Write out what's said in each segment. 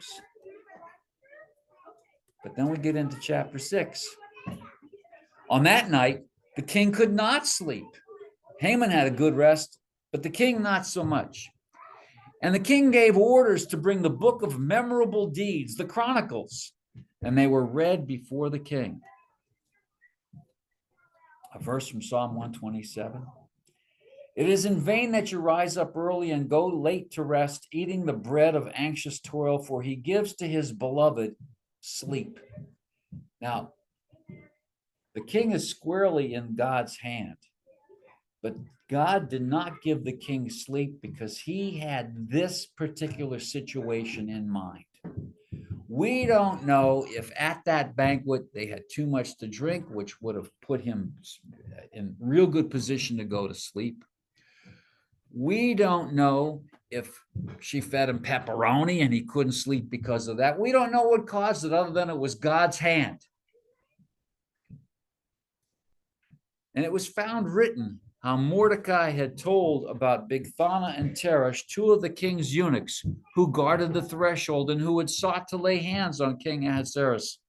goes. But then we get into chapter 6. On that night, the king could not sleep. Haman had a good rest, but the king not so much. And the king gave orders to bring the book of memorable deeds, the Chronicles, and they were read before the king. A verse from Psalm 127. It is in vain that you rise up early and go late to rest, eating the bread of anxious toil, for he gives to his beloved sleep. Now, the king is squarely in God's hand, but God did not give the king sleep because he had this particular situation in mind. We don't know if at that banquet they had too much to drink, which would have put him in real good position to go to sleep. We don't know if she fed him pepperoni and he couldn't sleep because of that. We don't know what caused it other than it was God's hand. And it was found written how Mordecai had told about Bigthana and Teresh, two of the king's eunuchs who guarded the threshold and who had sought to lay hands on King Ahasuerus.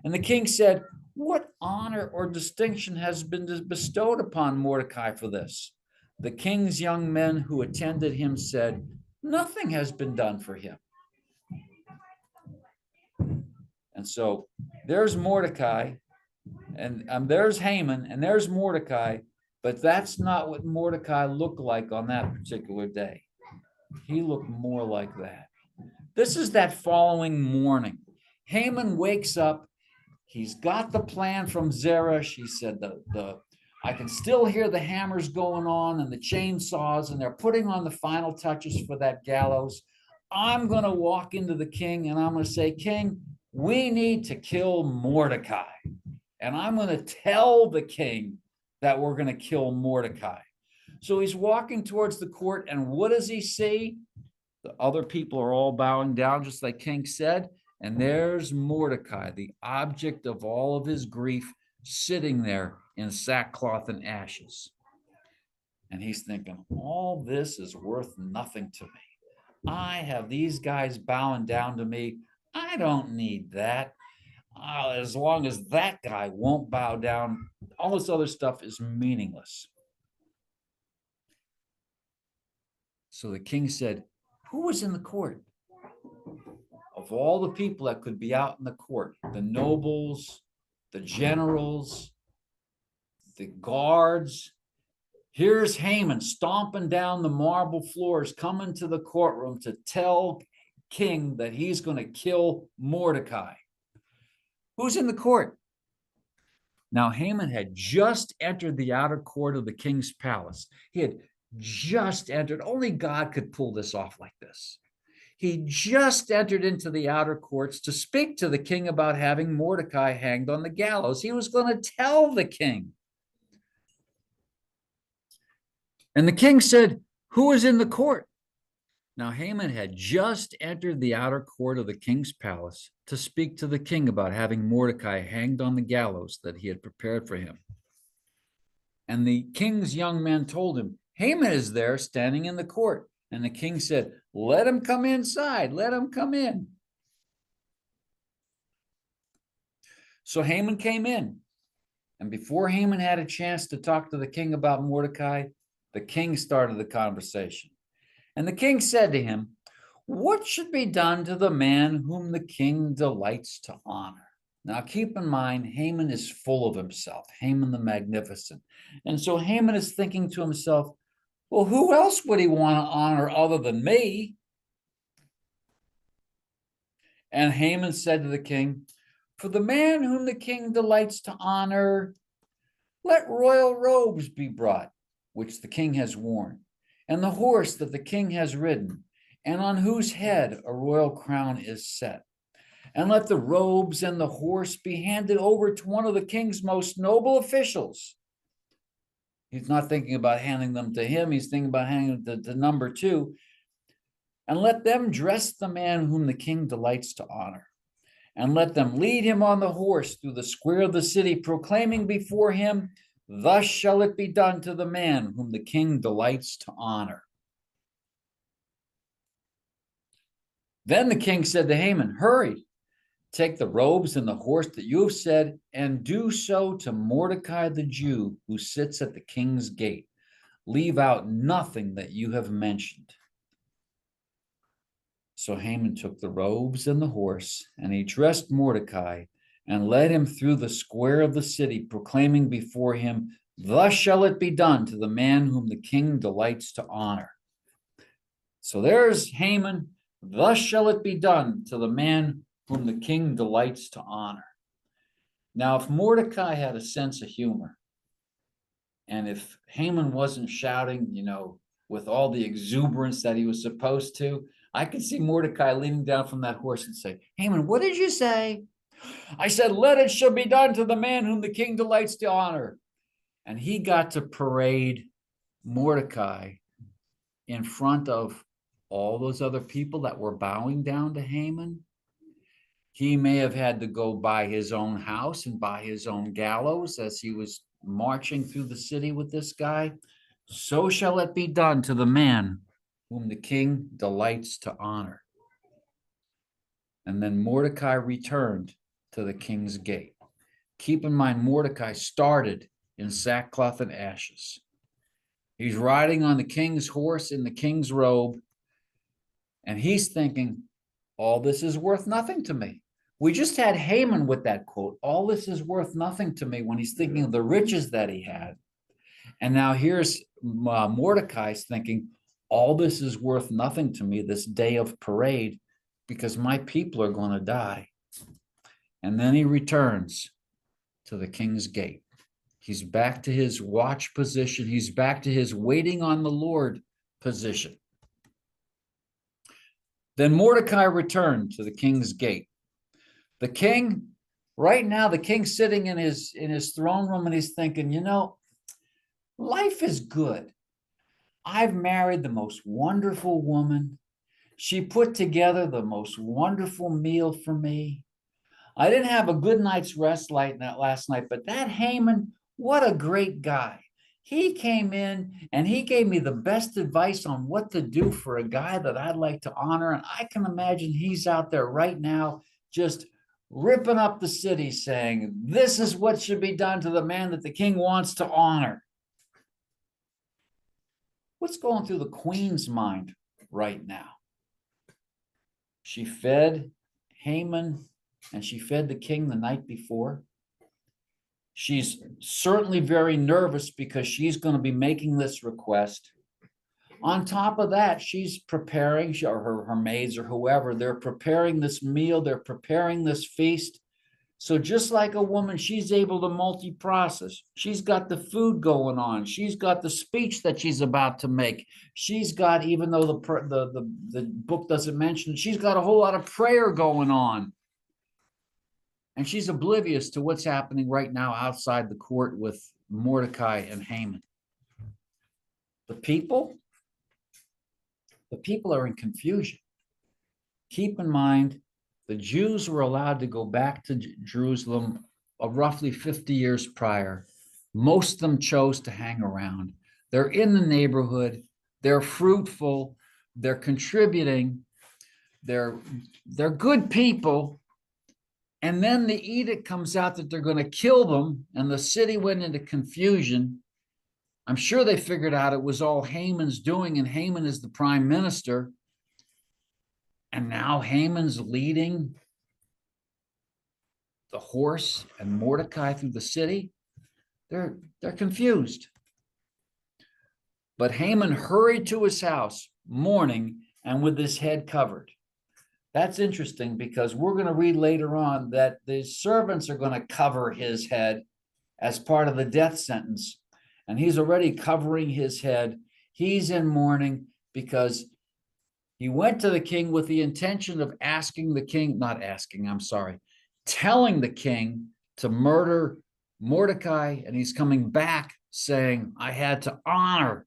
And the king said, "What honor or distinction has been bestowed upon Mordecai for this?" The king's young men who attended him said, "Nothing has been done for him." And so there's Mordecai, and there's Haman, and there's Mordecai, but that's not what Mordecai looked like on that particular day. He looked more like that. This is that following morning. Haman wakes up. He's got the plan from Zeresh. He said, I can still hear the hammers going on and the chainsaws, and they're putting on the final touches for that gallows. I'm going to walk into the king and I'm going to say, "King, we need to kill Mordecai. And I'm going to tell the king that we're going to kill Mordecai." So he's walking towards the court, and what does he see? The other people are all bowing down, just like King said. And there's Mordecai, the object of all of his grief, sitting there in sackcloth and ashes. And he's thinking, all this is worth nothing to me. I have these guys bowing down to me. I don't need that. As long as that guy won't bow down, all this other stuff is meaningless. So the king said, "Who was in the court?" Of all the people that could be out in the court, the nobles, the generals, the guards, here's Haman stomping down the marble floors, coming to the courtroom to tell king that he's going to kill Mordecai. Who's in the court? Now, Haman had just entered the outer court of the king's palace. He had just entered. Only God could pull this off like this. He just entered into the outer courts to speak to the king about having Mordecai hanged on the gallows. He was going to tell the king. And the king said, "Who is in the court?" Now, Haman had just entered the outer court of the king's palace to speak to the king about having Mordecai hanged on the gallows that he had prepared for him. And the king's young men told him, "Haman is there standing in the court." And the king said, "Let him come inside. Let him come in." So Haman came in. And before Haman had a chance to talk to the king about Mordecai, the king started the conversation. And the king said to him, "What should be done to the man whom the king delights to honor?" Now, keep in mind, Haman is full of himself, Haman the Magnificent. And so Haman is thinking to himself, well, who else would he want to honor other than me? And Haman said to the king, "For the man whom the king delights to honor, let royal robes be brought, which the king has worn, and the horse that the king has ridden, and on whose head a royal crown is set. And let the robes and the horse be handed over to one of the king's most noble officials." He's not thinking about handing them to him. He's thinking about handing them to number two. "And let them dress the man whom the king delights to honor. And let them lead him on the horse through the square of the city, proclaiming before him, 'Thus shall it be done to the man whom the king delights to honor.'" Then the king said to Haman, hurry, take the robes and the horse that you have said, and do so to Mordecai the Jew who sits at the king's gate. Leave out nothing that you have mentioned. So Haman took the robes and the horse, and he dressed Mordecai and led him through the square of the city, proclaiming before him, thus shall it be done to the man whom the king delights to honor. So there's Haman, thus shall it be done to the man whom the king delights to honor. Now, if Mordecai had a sense of humor, and if Haman wasn't shouting, with all the exuberance that he was supposed to, I could see Mordecai leaning down from that horse and say, Haman, what did you say? I said, let it shall be done to the man whom the king delights to honor. And he got to parade Mordecai in front of all those other people that were bowing down to Haman. He may have had to go by his own house and by his own gallows as he was marching through the city with this guy. So shall it be done to the man whom the king delights to honor. And then Mordecai returned to the king's gate. Keep in mind, Mordecai started in sackcloth and ashes. He's riding on the king's horse in the king's robe, and he's thinking, all this is worth nothing to me. We just had Haman with that quote, all this is worth nothing to me, when he's thinking of the riches that he had. And now here's Mordecai's thinking, all this is worth nothing to me, this day of parade, because my people are going to die. And then he returns to the king's gate. He's back to his watch position. He's back to his waiting on the Lord position. Then Mordecai returned to the king's gate. The king, right now, the king's sitting in his throne room, and he's thinking, life is good. I've married the most wonderful woman. She put together the most wonderful meal for me. I didn't have a good night's rest last night, but that Haman, what a great guy. He came in and he gave me the best advice on what to do for a guy that I'd like to honor. And I can imagine he's out there right now just ripping up the city saying, this is what should be done to the man that the king wants to honor. What's going through the queen's mind right now? She fed Haman and she fed the king the night before. She's certainly very nervous because she's going to be making this request. On top of that, she's preparing, or her maids or whoever, they're preparing this meal, they're preparing this feast. So just like a woman, she's able to multi-process. She's got the food going on. She's got the speech that she's about to make. She's got, even though the book doesn't mention it, she's got a whole lot of prayer going on. And she's oblivious to what's happening right now outside the court with Mordecai and Haman. The people are in confusion. Keep in mind, the Jews were allowed to go back to Jerusalem roughly 50 years prior. Most of them chose to hang around. They're in the neighborhood. They're fruitful. They're contributing. They're good people. And then the edict comes out that they're going to kill them, and the city went into confusion. I'm sure they figured out it was all Haman's doing, and Haman is the prime minister. And now Haman's leading the horse and Mordecai through the city. They're confused. But Haman hurried to his house, mourning and with his head covered. That's interesting because we're going to read later on that the servants are going to cover his head as part of the death sentence. And he's already covering his head. He's in mourning because he went to the king with the intention of telling the king to murder Mordecai. And he's coming back saying, I had to honor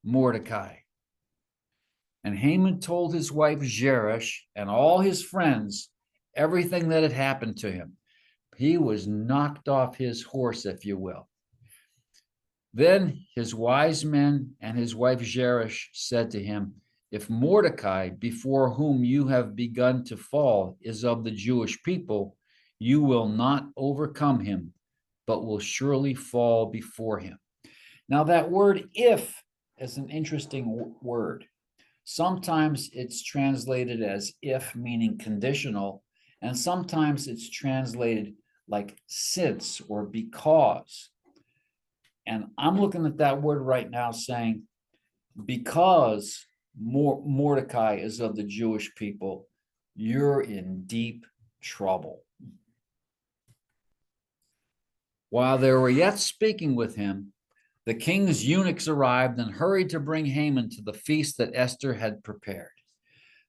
Mordecai. And Haman told his wife Zeresh and all his friends everything that had happened to him. He was knocked off his horse, if you will. Then his wise men and his wife Zeresh said to him, If Mordecai, before whom you have begun to fall, is of the Jewish people, you will not overcome him, but will surely fall before him. Now, that word if is an interesting word. Sometimes it's translated as if, meaning conditional, and sometimes it's translated like since or because. And I'm looking at that word right now saying, because Mordecai is of the Jewish people, you're in deep trouble. While they were yet speaking with him, the king's eunuchs arrived and hurried to bring Haman to the feast that Esther had prepared.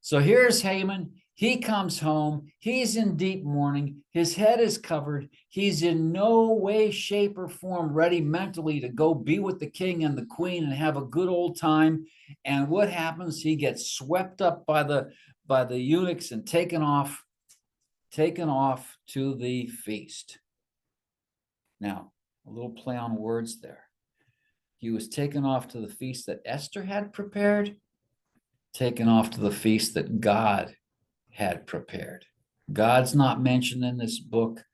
So here's Haman. He comes home. He's in deep mourning. His head is covered. He's in no way, shape, or form ready mentally to go be with the king and the queen and have a good old time. And what happens? He gets swept up by the eunuchs and taken off to the feast. Now, a little play on words there. He was taken off to the feast that Esther had prepared, taken off to the feast that God had prepared. God's not mentioned in this book,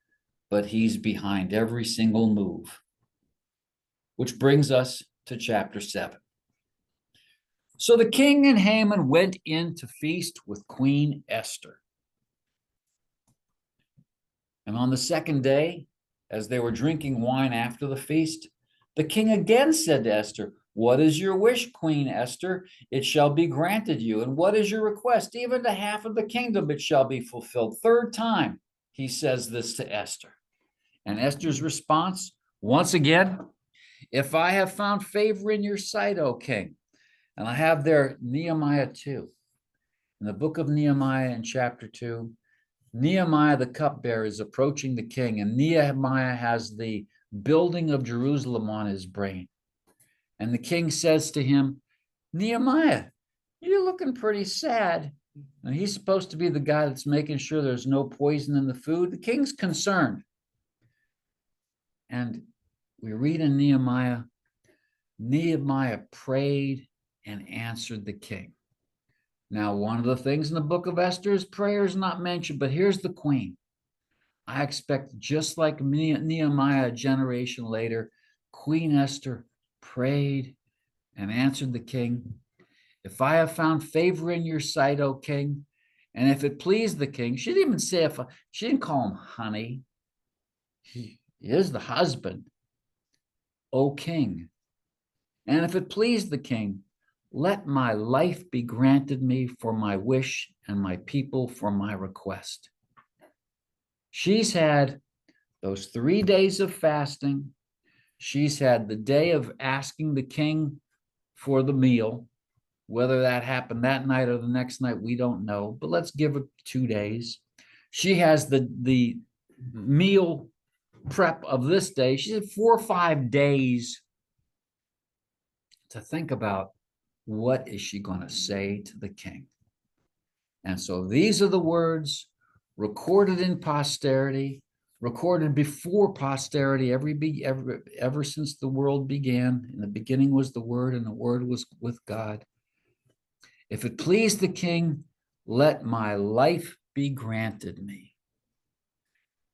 but he's behind every single move. Which brings us to chapter 7. So the king and Haman went in to feast with Queen Esther. And on the second day, as they were drinking wine after the feast, the king again said to Esther, "What is your wish, Queen Esther? It shall be granted you. And what is your request? Even to half of the kingdom it shall be fulfilled." Third time he says this to Esther. And Esther's response, once again, "If I have found favor in your sight, O king." And I have there Nehemiah 2. In the book of Nehemiah in chapter 2, Nehemiah the cupbearer is approaching the king, and Nehemiah has the building of Jerusalem on his brain. And the king says to him, "Nehemiah, you're looking pretty sad." And he's supposed to be the guy that's making sure there's no poison in the food. The king's concerned. And we read in Nehemiah, Nehemiah prayed and answered the king. Now, one of the things in the book of Esther is prayer is not mentioned, but here's the queen. I expect, just like Nehemiah a generation later, Queen Esther prayed and answered the king. "If I have found favor in your sight, O king, and if it please the king," she didn't even say she didn't call him honey. He is the husband. "O king, and if it please the king, let my life be granted me for my wish and my people for my request." She's had those 3 days of fasting. She's had the day of asking the king for the meal. Whether that happened that night or the next night, we don't know, but let's give it 2 days. She has the meal prep of this day. She had 4 or 5 days to think about, what is she going to say to the king? And so these are the words recorded in posterity, recorded before posterity, ever since the world began. In the beginning was the Word, and the Word was with God. "If it please the king, let my life be granted me."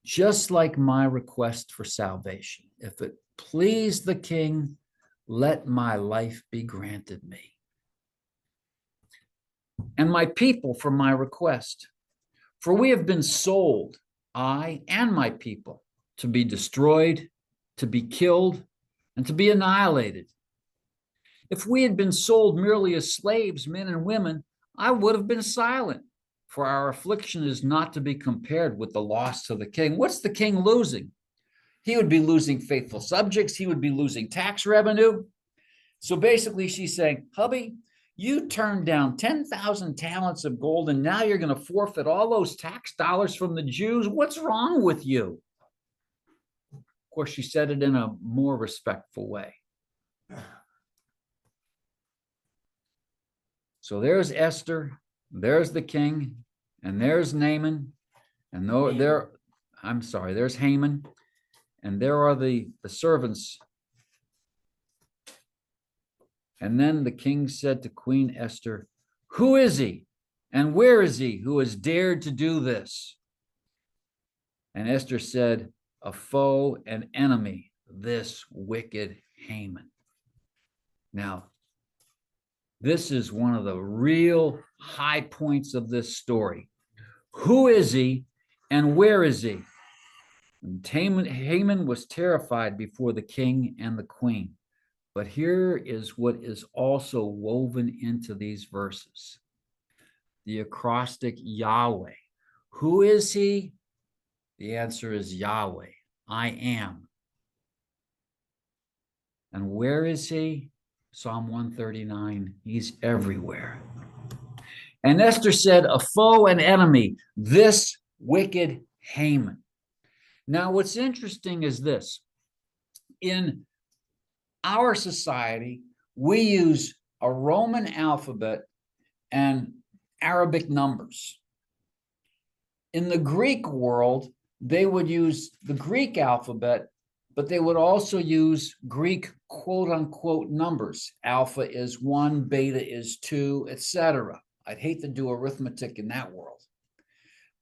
Just like my request for salvation. If it please the king, let my life be granted me. "And my people for my request. For we have been sold, I and my people, to be destroyed, to be killed, and to be annihilated. If we had been sold merely as slaves, men and women, I would have been silent, for our affliction is not to be compared with the loss to the king." What's the king losing? He would be losing faithful subjects. He would be losing tax revenue. So basically she's saying, "Hubby, you turned down 10,000 talents of gold, and now you're going to forfeit all those tax dollars from the Jews. What's wrong with you?" Of course, she said it in a more respectful way. So there's Esther, there's the king, and there's Naaman, and there's Haman, and there are the servants. And then the king said to Queen Esther, Who is he? And where is he who has dared to do this? And Esther said, a foe, an enemy, this wicked Haman. Now, this is one of the real high points of this story. Who is he and where is he? And Haman was terrified before the king and the queen. But here is what is also woven into these verses. The acrostic Yahweh. Who is he? The answer is Yahweh. I am. And where is he? Psalm 139. He's everywhere. And Esther said, a foe and enemy, this wicked Haman. Now, what's interesting is this. In our society, we use a Roman alphabet and Arabic numbers. In the Greek world, they would use the Greek alphabet, but they would also use Greek quote unquote numbers. Alpha is 1, beta is 2, etc. I'd hate to do arithmetic in that world.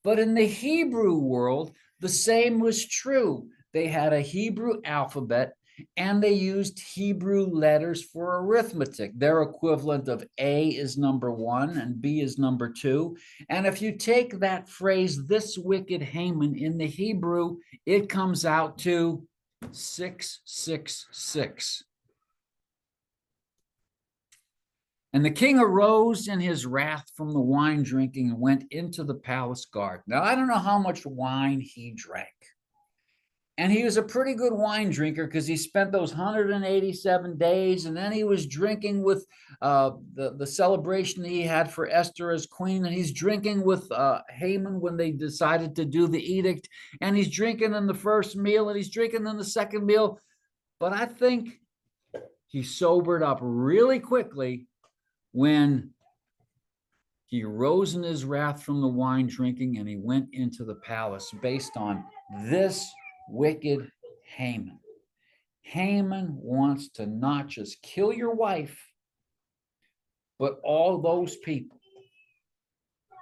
But in the Hebrew world, the same was true. They had a Hebrew alphabet and they used Hebrew letters for arithmetic. Their equivalent of A is number 1 and B is number 2. And if you take that phrase, this wicked Haman, in the Hebrew, it comes out to 666. And the king arose in his wrath from the wine drinking and went into the palace garden. Now, I don't know how much wine he drank. And he was a pretty good wine drinker because he spent those 187 days, and then he was drinking with the celebration he had for Esther as queen, and he's drinking with Haman when they decided to do the edict, and he's drinking in the first meal, and he's drinking in the second meal. But I think he sobered up really quickly when he rose in his wrath from the wine drinking and he went into the palace based on this wicked Haman. Haman wants to not just kill your wife, but all those people.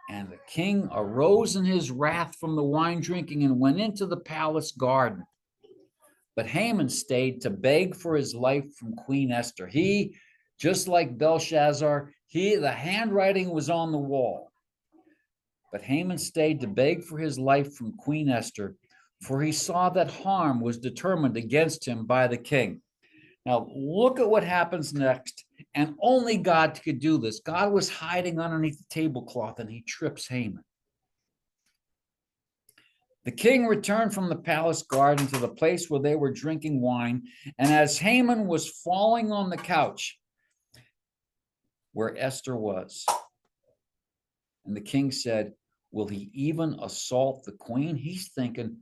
And the king arose in his wrath from the wine drinking and went into the palace garden. But Haman stayed to beg for his life from Queen Esther. He, just like Belshazzar, the handwriting was on the wall. But Haman stayed to beg for his life from Queen Esther, for he saw that harm was determined against him by the king. Now, look at what happens next. And only God could do this. God was hiding underneath the tablecloth, and he trips Haman. The king returned from the palace garden to the place where they were drinking wine. And as Haman was falling on the couch where Esther was, and the king said, will he even assault the queen? He's thinking,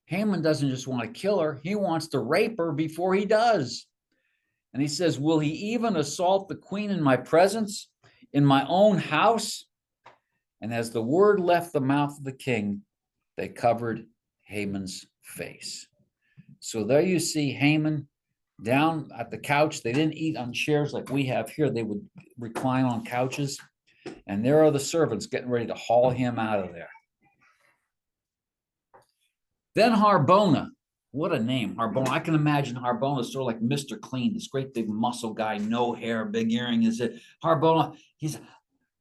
Haman doesn't just want to kill her, he wants to rape her before he does. And he says, will he even assault the queen in my presence, in my own house? And as the word left the mouth of the king, they covered Haman's face. So there you see Haman down at the couch. They didn't eat on chairs like we have here. They would recline on couches. And there are the servants getting ready to haul him out of there. Then Harbona, what a name, Harbona. I can imagine Harbona sort of like Mr. Clean, this great big muscle guy, no hair, big earring. Is it Harbona? He's,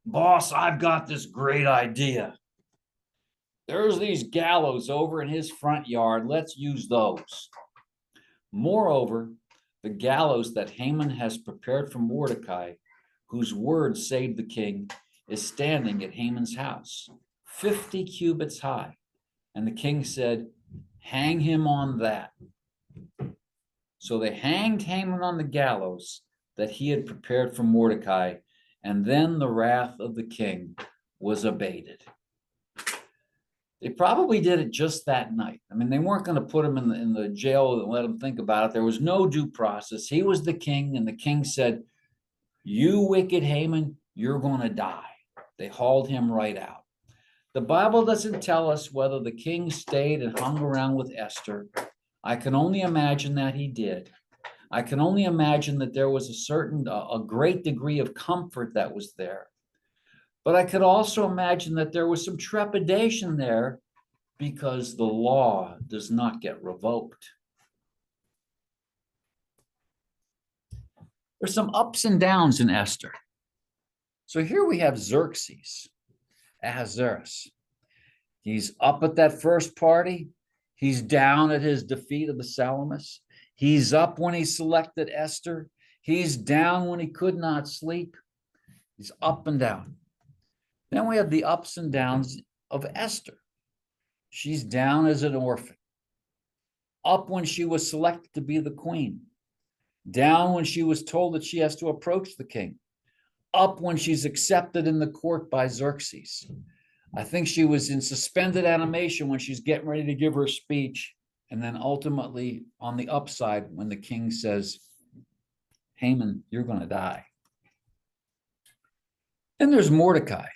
boss, I've got this great idea. There's these gallows over in his front yard. Let's use those. Moreover, the gallows that Haman has prepared for Mordecai, whose word saved the king, is standing at Haman's house, 50 cubits high. And the king said, hang him on that. So they hanged Haman on the gallows that he had prepared for Mordecai, and then the wrath of the king was abated. They probably did it just that night. I mean, they weren't going to put him in the jail and let him think about it. There was no due process. He was the king, and the king said, you wicked Haman, you're going to die. They hauled him right out. The Bible doesn't tell us whether the king stayed and hung around with Esther. I can only imagine that he did. I can only imagine that there was a great degree of comfort that was there. But I could also imagine that there was some trepidation there because the law does not get revoked. There's some ups and downs in Esther. So here we have Xerxes, Ahasuerus. He's up at that first party. He's down at his defeat of the Salamis. He's up when he selected Esther. He's down when he could not sleep. He's up and down. Then we have the ups and downs of Esther. She's down as an orphan. Up when she was selected to be the queen. Down when she was told that she has to approach the king. Up when she's accepted in the court by Xerxes. I think she was in suspended animation when she's getting ready to give her speech. And then ultimately on the upside, when the king says, Haman, you're going to die. Then there's Mordecai.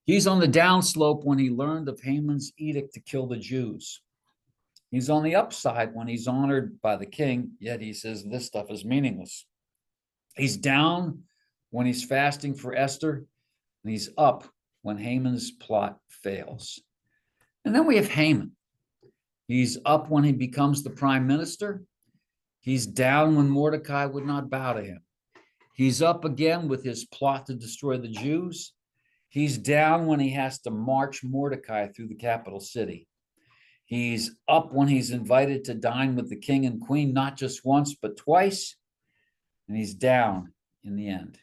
He's on the downslope when he learned of Haman's edict to kill the Jews. He's on the upside when he's honored by the king, yet he says this stuff is meaningless. He's down when he's fasting for Esther, and he's up when Haman's plot fails. And then we have Haman. He's up when he becomes the prime minister. He's down when Mordecai would not bow to him. He's up again with his plot to destroy the Jews. He's down when he has to march Mordecai through the capital city. He's up when he's invited to dine with the king and queen, not just once, but twice. And he's down in the end.